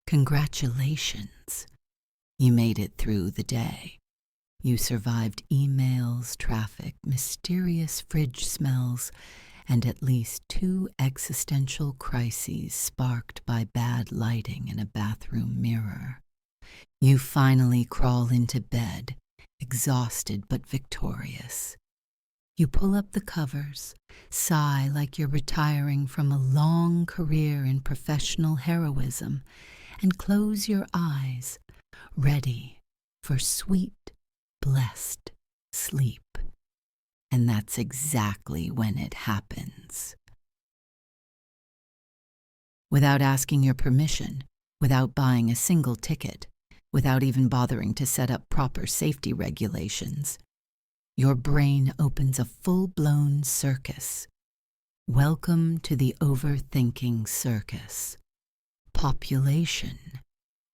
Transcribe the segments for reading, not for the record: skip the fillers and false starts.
Congratulations. You made it through the day. You survived emails, traffic, mysterious fridge smells, and at least 2 existential crises sparked by bad lighting in a bathroom mirror. You finally crawl into bed, exhausted but victorious. You pull up the covers, sigh like you're retiring from a long career in professional heroism, and close your eyes, ready for sweet, blessed sleep. And that's exactly when it happens. Without asking your permission, without buying a single ticket, without even bothering to set up proper safety regulations, your brain opens a full-blown circus. Welcome to the Overthinking Circus. Population,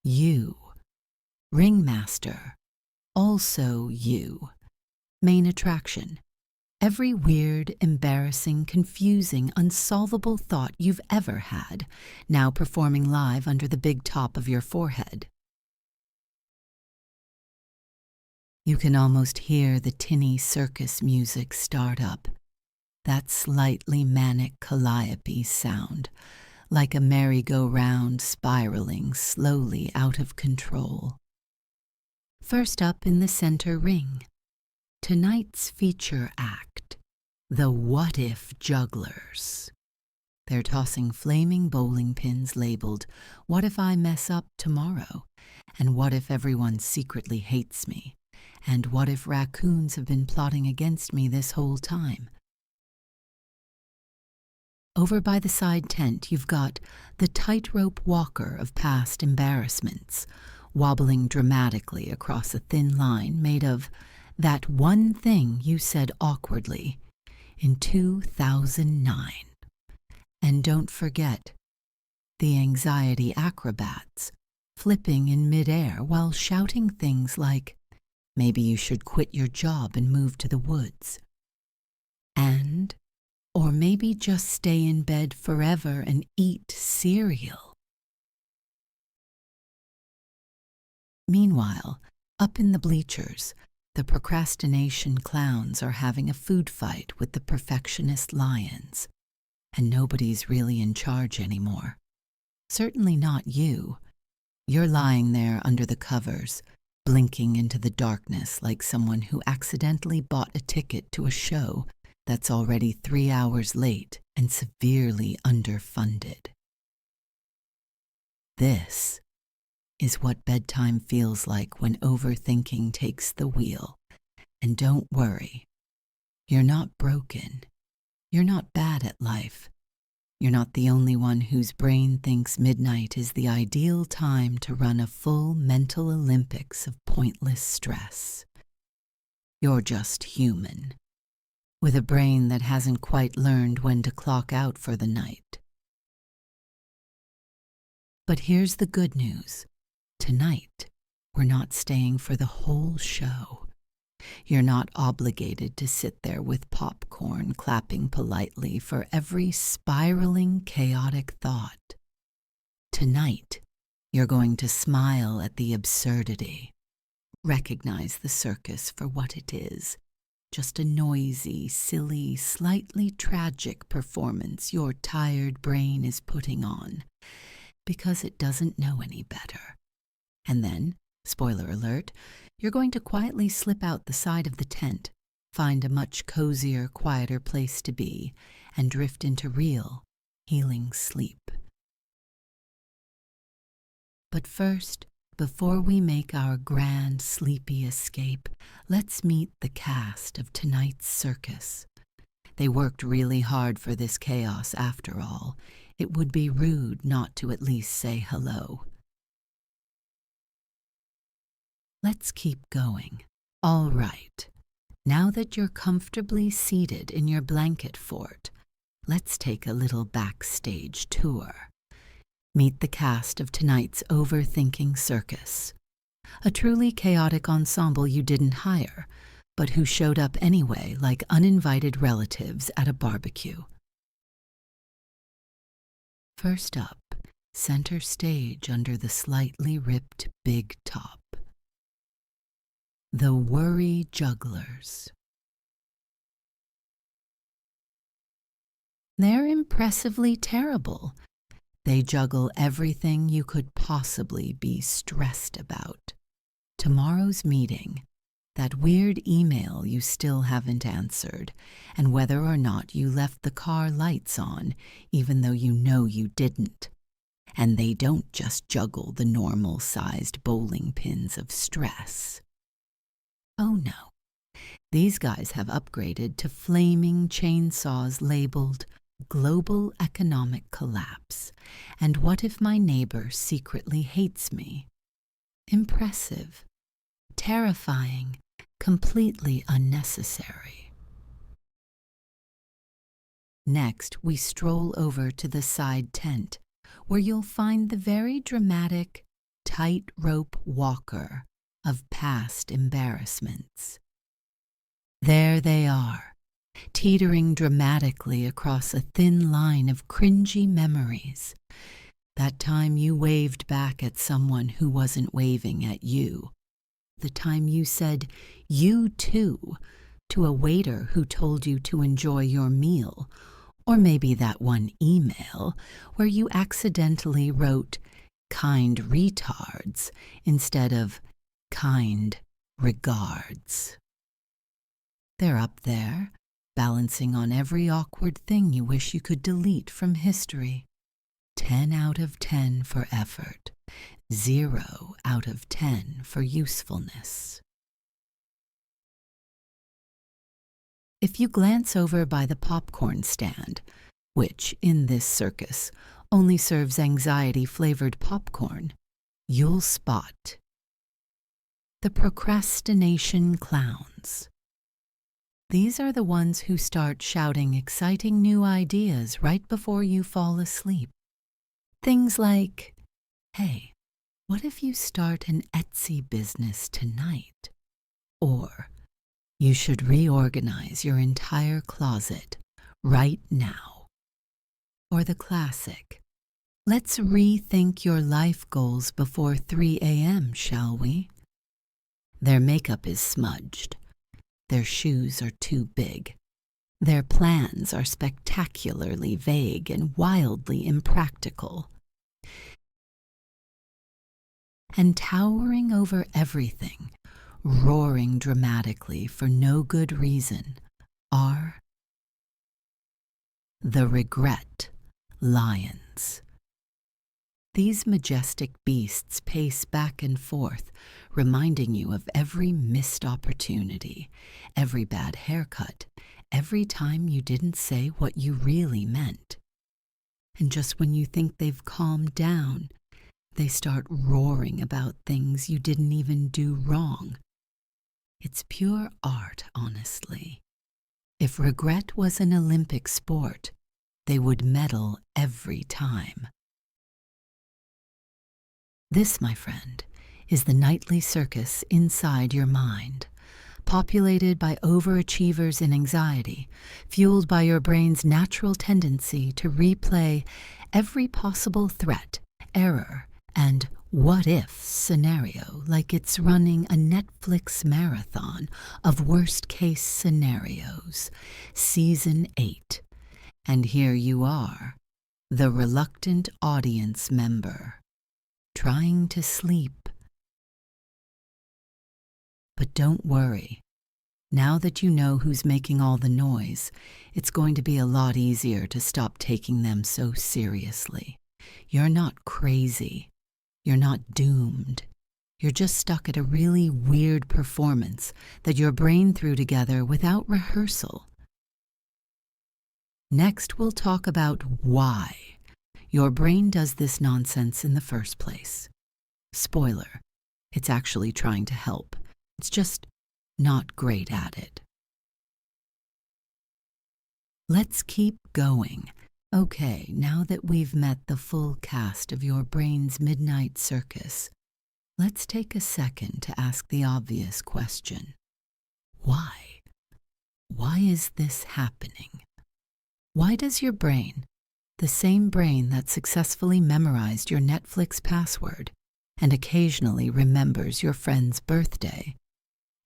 you. Ringmaster, also you. Main attraction, every weird, embarrassing, confusing, unsolvable thought you've ever had, now performing live under the big top of your forehead. You can almost hear the tinny circus music start up, that slightly manic calliope sound, like a merry-go-round spiraling slowly out of control. First up in the center ring, tonight's feature act, the What If Jugglers. They're tossing flaming bowling pins labeled, "What if I mess up tomorrow?" and "What if everyone secretly hates me?" and "What if raccoons have been plotting against me this whole time?" Over by the side tent, you've got the tightrope walker of past embarrassments, wobbling dramatically across a thin line made of that one thing you said awkwardly in 2009. And don't forget, the anxiety acrobats, flipping in midair while shouting things like, "Maybe you should quit your job and move to the woods." Or maybe just stay in bed forever and eat cereal. Meanwhile, up in the bleachers, the Procrastination Clowns are having a food fight with the Perfectionist Lions, and nobody's really in charge anymore. Certainly not you. You're lying there under the covers, blinking into the darkness like someone who accidentally bought a ticket to a show that's already 3 hours late and severely underfunded. This is what bedtime feels like when overthinking takes the wheel. And don't worry, you're not broken. You're not bad at life. You're not the only one whose brain thinks midnight is the ideal time to run a full mental Olympics of pointless stress. You're just human, with a brain that hasn't quite learned when to clock out for the night. But here's the good news. Tonight, we're not staying for the whole show. You're not obligated to sit there with popcorn, clapping politely for every spiraling, chaotic thought. Tonight, you're going to smile at the absurdity. Recognize the circus for what it is. Just a noisy, silly, slightly tragic performance your tired brain is putting on, because it doesn't know any better. And then, spoiler alert, you're going to quietly slip out the side of the tent, find a much cozier, quieter place to be, and drift into real, healing sleep. But first, before we make our grand, sleepy escape, let's meet the cast of tonight's circus. They worked really hard for this chaos after all. It would be rude not to at least say hello. Let's keep going. All right. Now that you're comfortably seated in your blanket fort, let's take a little backstage tour. Meet the cast of tonight's Overthinking Circus, a truly chaotic ensemble you didn't hire, but who showed up anyway like uninvited relatives at a barbecue. First up, center stage under the slightly ripped big top. The Worry Jugglers. They're impressively terrible. They juggle everything you could possibly be stressed about. Tomorrow's meeting, that weird email you still haven't answered, and whether or not you left the car lights on, even though you know you didn't. And they don't just juggle the normal-sized bowling pins of stress. Oh no, these guys have upgraded to flaming chainsaws labeled global economic collapse, and what if my neighbor secretly hates me? Impressive, terrifying, completely unnecessary. Next, we stroll over to the side tent, where you'll find the very dramatic tightrope walker of past embarrassments. There they are, teetering dramatically across a thin line of cringy memories. That time you waved back at someone who wasn't waving at you. The time you said, "You too," to a waiter who told you to enjoy your meal. Or maybe that one email where you accidentally wrote "kind retards" instead of "kind regards." They're up there, balancing on every awkward thing you wish you could delete from history. 10 out of 10 for effort, 0 out of 10 for usefulness. If you glance over by the popcorn stand, which, in this circus, only serves anxiety-flavored popcorn, you'll spot the Procrastination Clowns. These are the ones who start shouting exciting new ideas right before you fall asleep. Things like, "Hey, what if you start an Etsy business tonight?" Or, "You should reorganize your entire closet right now." Or the classic, "Let's rethink your life goals before 3 a.m., shall we?" Their makeup is smudged. Their shoes are too big. Their plans are spectacularly vague and wildly impractical. And towering over everything, roaring dramatically for no good reason, are the Regret Lions. These majestic beasts pace back and forth, reminding you of every missed opportunity, every bad haircut, every time you didn't say what you really meant. And just when you think they've calmed down, they start roaring about things you didn't even do wrong. It's pure art, honestly. If regret was an Olympic sport, they would medal every time. This, my friend, is the nightly circus inside your mind, populated by overachievers in anxiety, fueled by your brain's natural tendency to replay every possible threat, error, and what-if scenario like it's running a Netflix marathon of worst-case scenarios. Season 8. And here you are, the reluctant audience member, trying to sleep. But don't worry. Now that you know who's making all the noise, it's going to be a lot easier to stop taking them so seriously. You're not crazy. You're not doomed. You're just stuck at a really weird performance that your brain threw together without rehearsal. Next, we'll talk about why your brain does this nonsense in the first place. Spoiler, it's actually trying to help. It's just not great at it. Let's keep going. Okay, now that we've met the full cast of your brain's midnight circus, let's take a second to ask the obvious question. Why? Why is this happening? Why does your brain, The same brain that successfully memorized your Netflix password and occasionally remembers your friend's birthday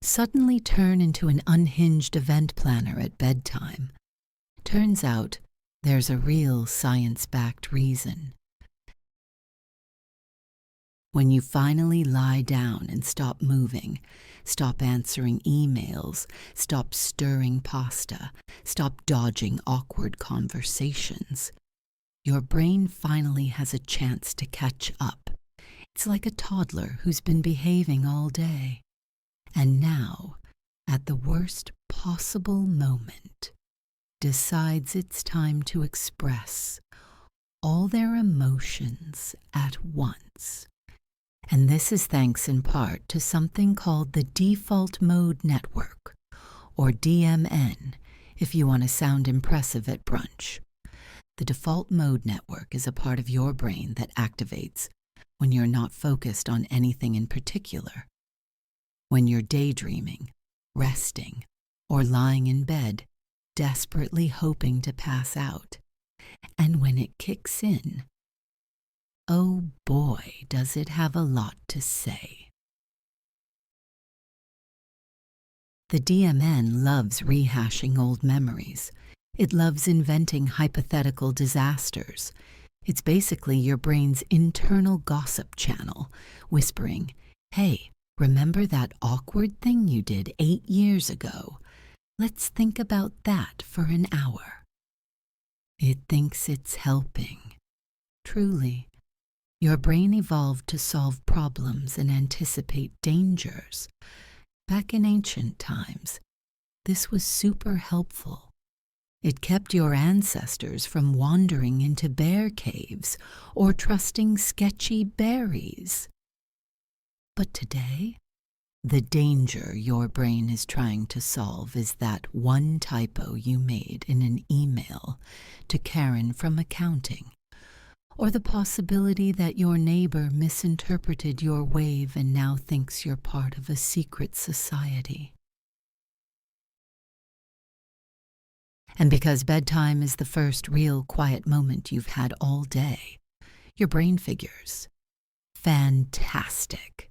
suddenly turn into an unhinged event planner at bedtime. Turns out there's a real science-backed reason. When you finally lie down and stop moving, stop answering emails, stop stirring pasta, stop dodging awkward conversations, your brain finally has a chance to catch up. It's like a toddler who's been behaving all day. And now, at the worst possible moment, decides it's time to express all their emotions at once. And this is thanks in part to something called the Default Mode Network, or DMN, if you want to sound impressive at brunch. The Default Mode Network is a part of your brain that activates when you're not focused on anything in particular. When you're daydreaming, resting, or lying in bed, desperately hoping to pass out. And when it kicks in, oh boy, does it have a lot to say. The DMN loves rehashing old memories. It loves inventing hypothetical disasters. It's basically your brain's internal gossip channel, whispering, "Hey, remember that awkward thing you did 8 years ago? Let's think about that for an hour." It thinks it's helping. Truly, your brain evolved to solve problems and anticipate dangers. Back in ancient times, this was super helpful. It kept your ancestors from wandering into bear caves or trusting sketchy berries. But today, the danger your brain is trying to solve is that one typo you made in an email to Karen from accounting, or the possibility that your neighbor misinterpreted your wave and now thinks you're part of a secret society. And because bedtime is the first real quiet moment you've had all day, your brain figures, fantastic.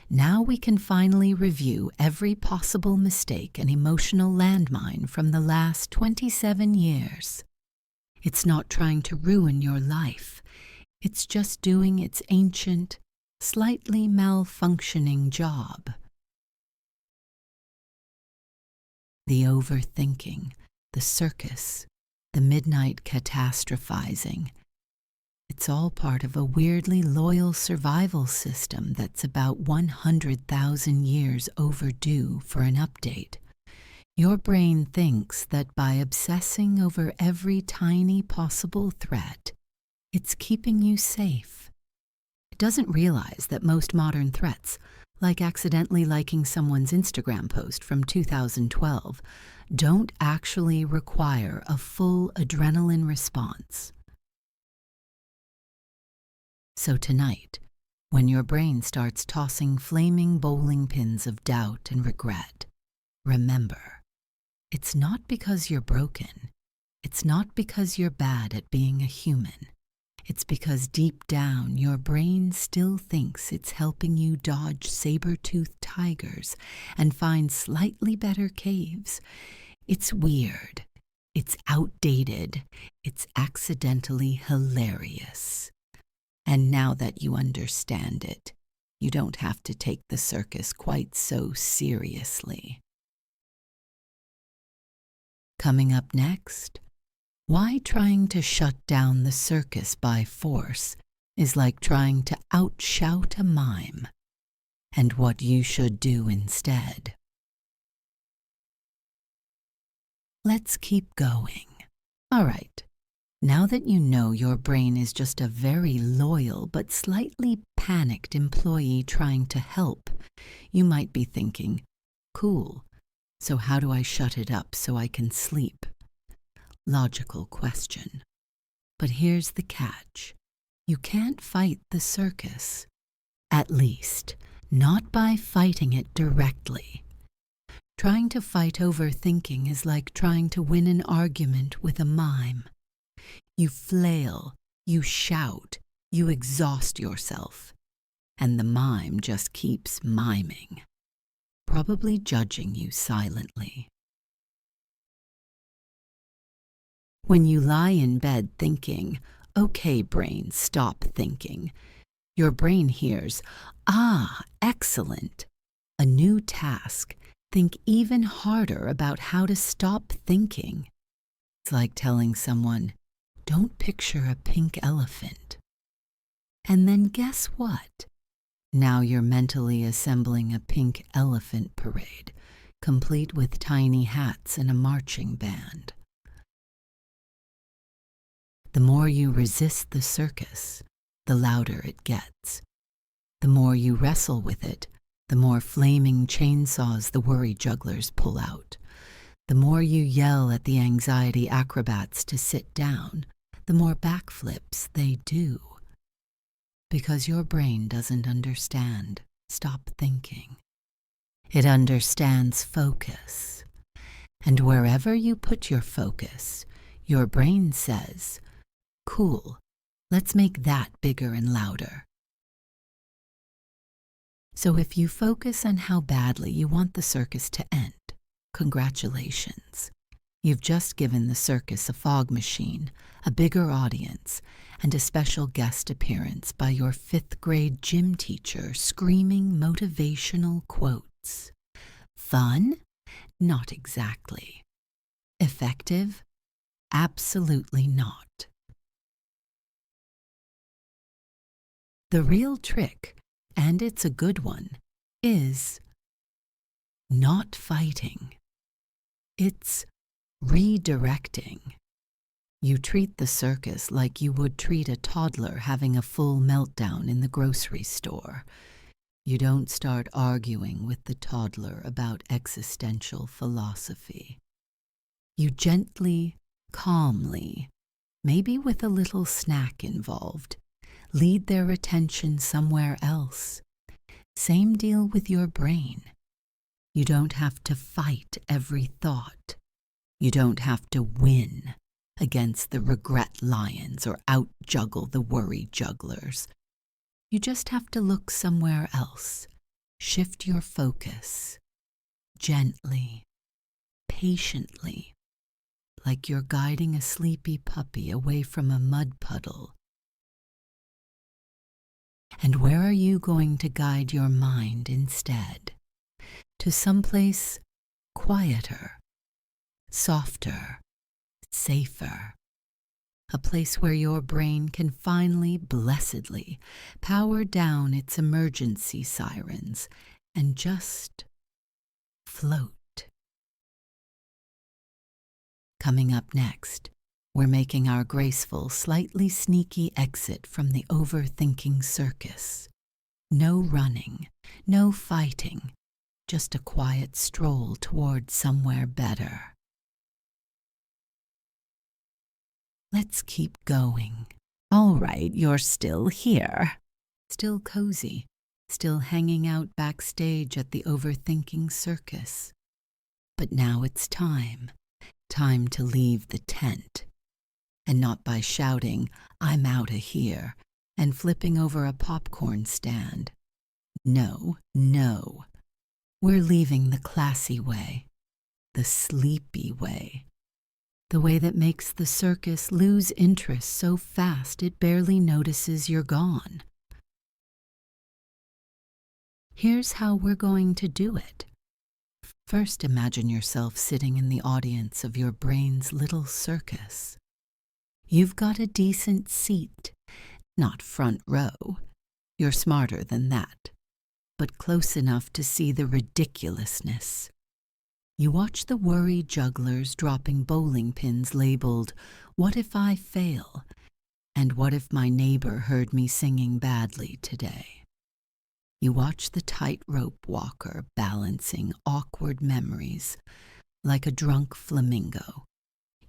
Now we can finally review every possible mistake and emotional landmine from the last 27 years. It's not trying to ruin your life. It's just doing its ancient, slightly malfunctioning job. The overthinking, the circus, the midnight catastrophizing. It's all part of a weirdly loyal survival system that's about 100,000 years overdue for an update. Your brain thinks that by obsessing over every tiny possible threat, it's keeping you safe. It doesn't realize that most modern threats, like accidentally liking someone's Instagram post from 2012, don't actually require a full adrenaline response. So tonight, when your brain starts tossing flaming bowling pins of doubt and regret, remember, it's not because you're broken. It's not because you're bad at being a human. It's because deep down your brain still thinks it's helping you dodge saber-toothed tigers and find slightly better caves. It's weird. It's outdated. It's accidentally hilarious. And now that you understand it, you don't have to take the circus quite so seriously. Coming up next, why trying to shut down the circus by force is like trying to outshout a mime, and what you should do instead. Let's keep going. All right. Now that you know your brain is just a very loyal but slightly panicked employee trying to help, you might be thinking, cool, so how do I shut it up so I can sleep? Logical question. But here's the catch. You can't fight the circus. At least, not by fighting it directly. Trying to fight overthinking is like trying to win an argument with a mime. You flail, you shout, you exhaust yourself, and the mime just keeps miming, probably judging you silently. When you lie in bed thinking, "Okay, brain, stop thinking," your brain hears, "Ah, excellent. A new task. Think even harder about how to stop thinking." It's like telling someone, "Don't picture a pink elephant." And then guess what? Now you're mentally assembling a pink elephant parade, complete with tiny hats and a marching band. The more you resist the circus, the louder it gets. The more you wrestle with it, the more flaming chainsaws the worry jugglers pull out. The more you yell at the anxiety acrobats to sit down, the more backflips they do. Because your brain doesn't understand stop thinking. It understands focus. And wherever you put your focus, your brain says, "Cool, let's make that bigger and louder." So if you focus on how badly you want the circus to end, congratulations. You've just given the circus a fog machine, a bigger audience, and a special guest appearance by your 5th grade gym teacher screaming motivational quotes. Fun? Not exactly. Effective? Absolutely not. The real trick, and it's a good one, is not fighting. It's redirecting. You treat the circus like you would treat a toddler having a full meltdown in the grocery store. You don't start arguing with the toddler about existential philosophy. You gently, calmly, maybe with a little snack involved, lead their attention somewhere else. Same deal with your brain. You don't have to fight every thought. You don't have to win against the regret lions or out-juggle the worry jugglers. You just have to look somewhere else. Shift your focus. Gently, patiently, like you're guiding a sleepy puppy away from a mud puddle. And where are you going to guide your mind instead? To someplace quieter, softer, safer. A place where your brain can finally, blessedly, power down its emergency sirens and just float. Coming up next, we're making our graceful, slightly sneaky exit from the Overthinking Circus. No running, no fighting, just a quiet stroll toward somewhere better. Let's keep going. All right, you're still here. Still cozy, still hanging out backstage at the Overthinking Circus. But now it's time to leave the tent. And not by shouting, "I'm outta here," and flipping over a popcorn stand. No, no. We're leaving the classy way, the sleepy way. The way that makes the circus lose interest so fast it barely notices you're gone. Here's how we're going to do it. First, imagine yourself sitting in the audience of your brain's little circus. You've got a decent seat, not front row. You're smarter than that, but close enough to see the ridiculousness. You watch the worry jugglers dropping bowling pins labeled, "What if I fail?" and "What if my neighbor heard me singing badly today?" You watch the tightrope walker balancing awkward memories like a drunk flamingo.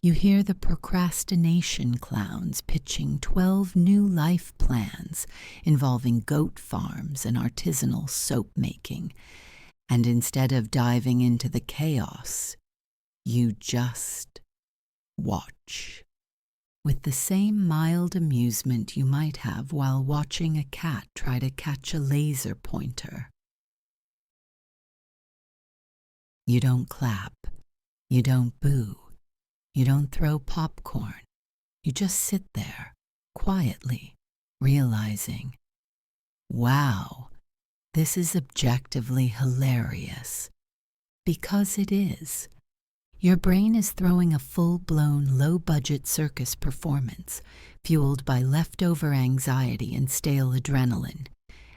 You hear the Procrastination Clowns pitching 12 new life plans involving goat farms and artisanal soap making. And instead of diving into the chaos, you just watch. with the same mild amusement you might have while watching a cat try to catch a laser pointer. You don't clap, you don't boo, you don't throw popcorn. You just sit there, quietly, realizing, wow, this is objectively hilarious. Because it is. Your brain is throwing a full-blown, low-budget circus performance, fueled by leftover anxiety and stale adrenaline,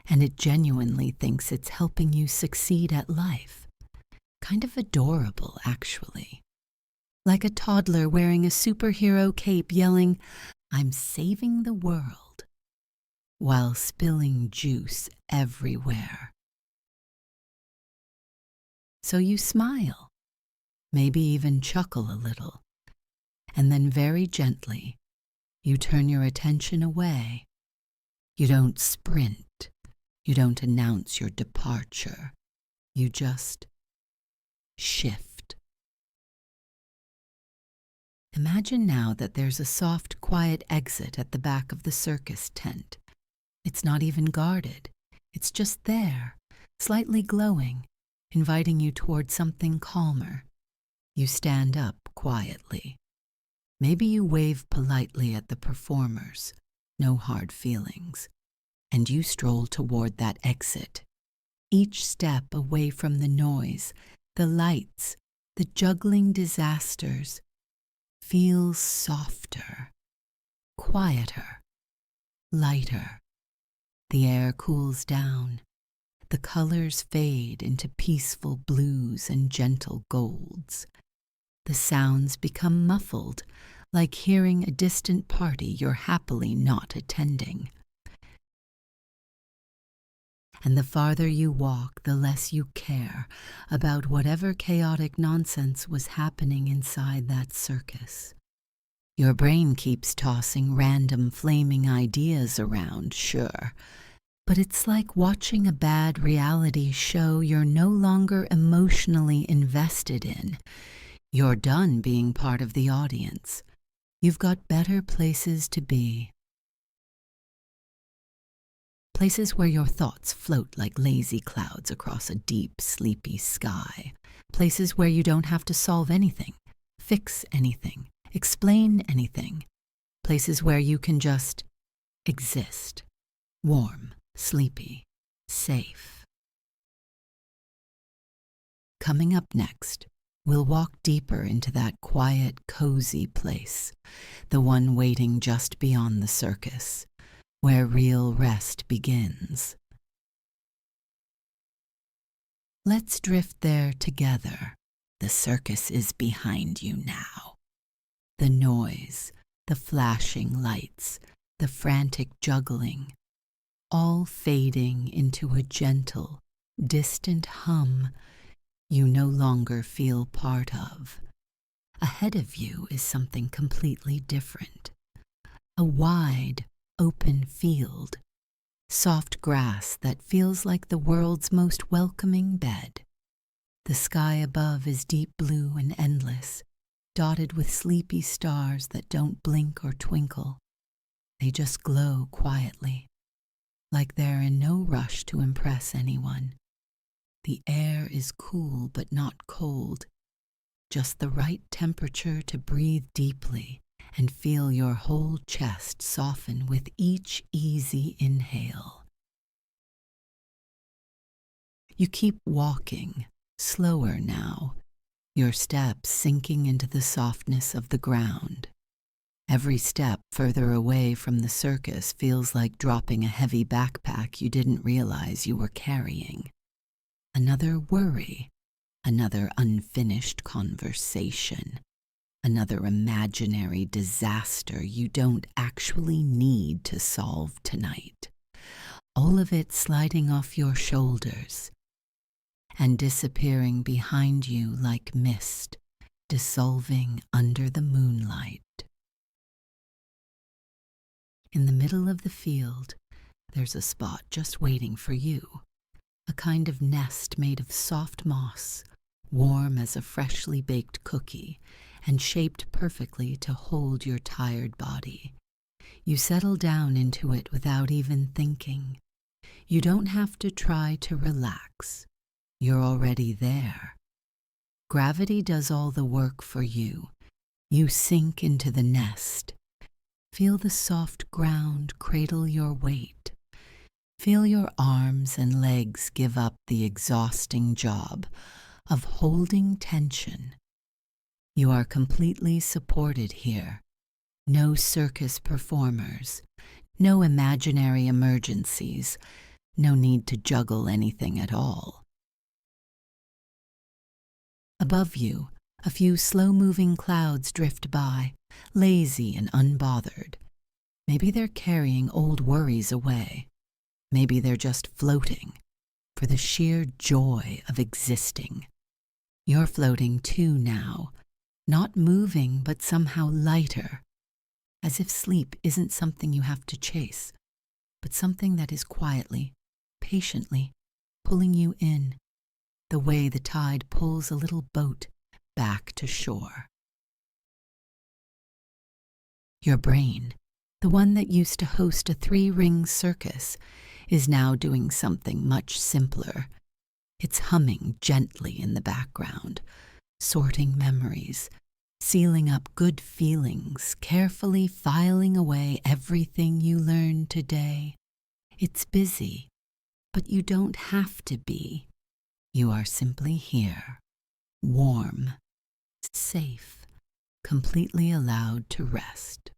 and it genuinely thinks it's helping you succeed at life. Kind of adorable, actually. Like a toddler wearing a superhero cape yelling, "I'm saving the world," while spilling juice everywhere. So you smile, maybe even chuckle a little, and then very gently, you turn your attention away. You don't sprint. You don't announce your departure. You just shift. Imagine now that there's a soft, quiet exit at the back of the circus tent. It's not even guarded. It's just there, slightly glowing, inviting you toward something calmer. You stand up quietly. Maybe you wave politely at the performers, no hard feelings, and you stroll toward that exit. Each step away from the noise, the lights, the juggling disasters, feels softer, quieter, lighter. The air cools down. The colors fade into peaceful blues and gentle golds. The sounds become muffled, like hearing a distant party you're happily not attending. And the farther you walk, the less you care about whatever chaotic nonsense was happening inside that circus. Your brain keeps tossing random flaming ideas around, sure, but it's like watching a bad reality show you're no longer emotionally invested in. You're done being part of the audience. You've got better places to be. Places where your thoughts float like lazy clouds across a deep, sleepy sky. Places where you don't have to solve anything, fix anything, explain anything. Places where you can just exist. Warm, sleepy, safe. Coming up next, we'll walk deeper into that quiet, cozy place, the one waiting just beyond the circus, where real rest begins. Let's drift there together. The circus is behind you now. The noise, the flashing lights, the frantic juggling, all fading into a gentle, distant hum you no longer feel part of. Ahead of you is something completely different. A wide, open field, soft grass that feels like the world's most welcoming bed. The sky above is deep blue and endless, dotted with sleepy stars that don't blink or twinkle. They just glow quietly, like they're in no rush to impress anyone. The air is cool but not cold, just the right temperature to breathe deeply and feel your whole chest soften with each easy inhale. You keep walking, slower now, your steps sinking into the softness of the ground. Every step further away from the circus feels like dropping a heavy backpack you didn't realize you were carrying. Another worry, another unfinished conversation, another imaginary disaster you don't actually need to solve tonight. All of it sliding off your shoulders and disappearing behind you like mist, dissolving under the moonlight. In the middle of the field, there's a spot just waiting for you, a kind of nest made of soft moss, warm as a freshly baked cookie and shaped perfectly to hold your tired body. You settle down into it without even thinking. You don't have to try to relax. You're already there. Gravity does all the work for you. You sink into the nest. Feel the soft ground cradle your weight. Feel your arms and legs give up the exhausting job of holding tension. You are completely supported here. No circus performers, no imaginary emergencies, no need to juggle anything at all. Above you, a few slow-moving clouds drift by, lazy and unbothered. Maybe they're carrying old worries away. Maybe they're just floating, for the sheer joy of existing. You're floating too now, not moving but somehow lighter, as if sleep isn't something you have to chase, but something that is quietly, patiently, pulling you in, the way the tide pulls a little boat back to shore. Your brain, the one that used to host a 3-ring circus, is now doing something much simpler. It's humming gently in the background, sorting memories, sealing up good feelings, carefully filing away everything you learned today. It's busy, but you don't have to be. You are simply here, warm, safe, completely allowed to rest.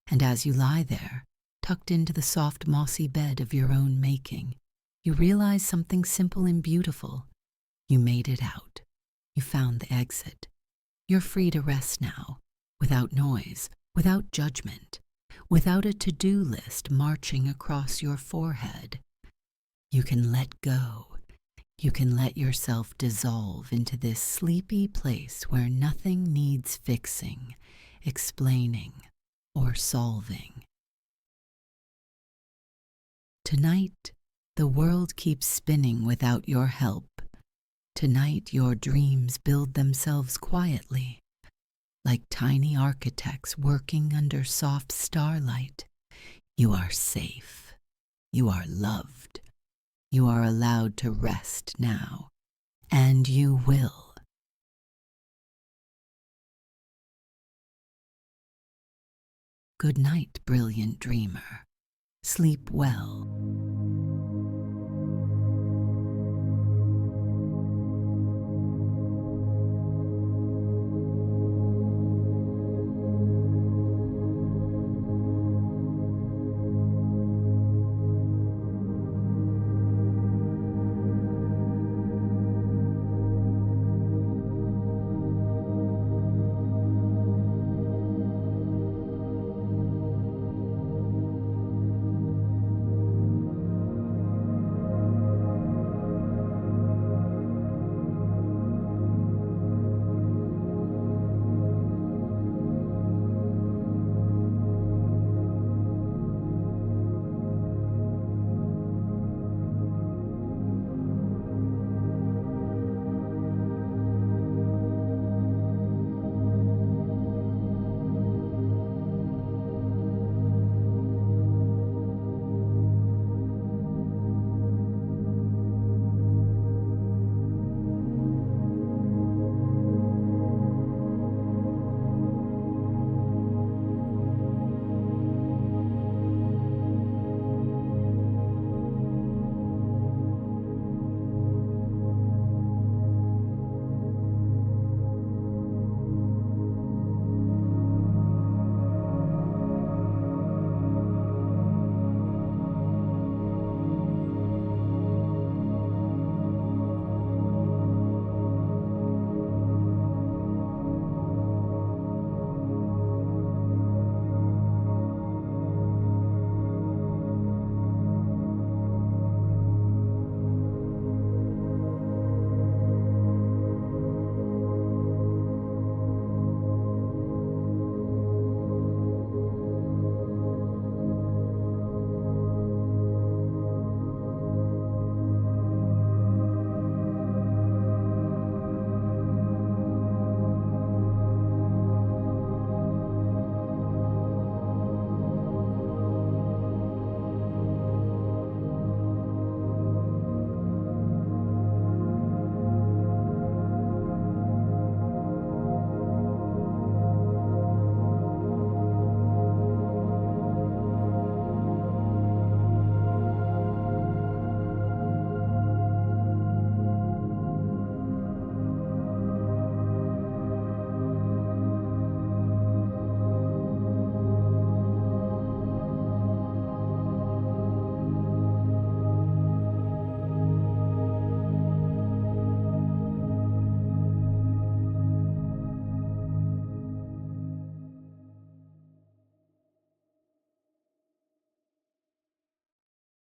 And as you lie there, tucked into the soft mossy bed of your own making, you realize something simple and beautiful. You made it out. You found the exit. You're free to rest now, without noise, without judgment, without a to-do list marching across your forehead. You can let go. You can let yourself dissolve into this sleepy place where nothing needs fixing, explaining, or solving. Tonight, the world keeps spinning without your help. Tonight, your dreams build themselves quietly, like tiny architects working under soft starlight. You are safe. You are loved. You are allowed to rest now, and you will. Good night, brilliant dreamer. Sleep well.